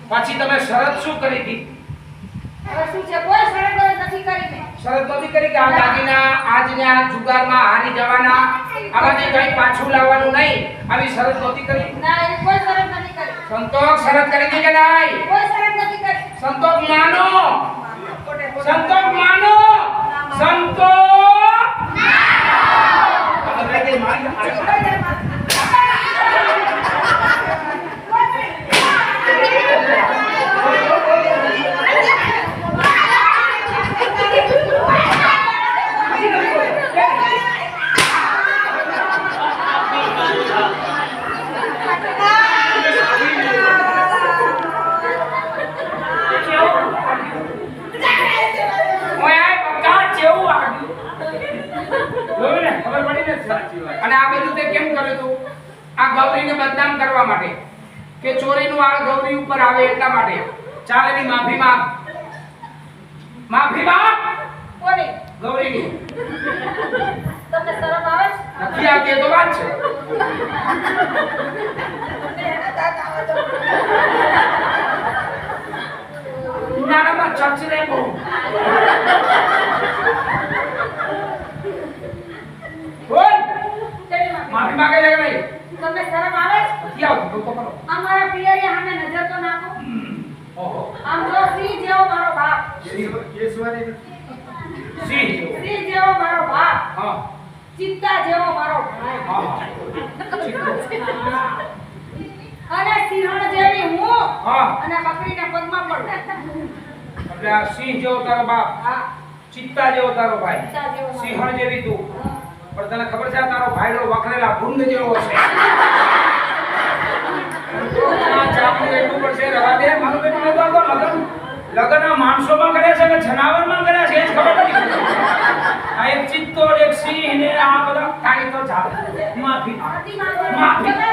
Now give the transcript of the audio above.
પછી તમે શરત શું કરી હતી? હવે શું છે? કોઈ શરત નથી કરી મેં. શરત નથી કરી કે આ દાગીના આજના જુગારમાં હારી જવાના, આમાંથી કંઈ પાછું લાવવાનું નહીં, આવી શરત નથી કરી? ના, એવી કોઈ શરત નથી કરી. સંતોષ શરત કરી હતી કે નહીં? કોઈ શરત નથી કરી. સંતોષ માનો, સંતોષ માનો, સંતોષ અને આ બધું તે કેમ કર્યું તું? આ ગૌરીને બદનામ કરવા માટે, કે ચોરીનું આળ ગૌરી ઉપર આવે એટલા માટે. ચાલ એની માફી માંગ, માફી માંગ. કોની? ગૌરીની. તમને શરમ આવે છે? નથી આવતી એ તો વાત છે. ઉનાળામાં ચર્ચરે બહુ. બોલ. માફી માંગે છે કે નહીં? તમને શરમ આવે છે? નથી આવતી તો કરો. અમારા પિયરિયા સામે નજર તો નાખો. ઓહો. આમ જો સિંહ જેવો મારો બાપ, સિંહ સિંહ જેવો મારો બાપ, હા ચિત્તા જેવો મારો ભાઈ, હા અને સિંહણ જેવી હું, હા. અને બકરીના પગમાં પડું. એટલે આ સિંહ જેવો તારો બાપ, હા, ચિત્તા જેવો તારો ભાઈ, ચિત્તા જેવો મારો સિંહણ જેવી તું. હા. પણ તને ખબર છે આ તારો ભાઈડો વખરેલા ભૂંડ જેવો છે. આ ચાપલું એટલું પડશે, રવા દે. મારું બેટું નતો આવતો. લગન આ માણસોમાં કર્યા છે કે જનાવરમાં કર્યા છે એ જ ખબર નથી. આ એક ચિત્તો, એક સિંહ ને આ બધા કાઈ તો ચાલે. માફી માંગ. માફી માંગો. માફી.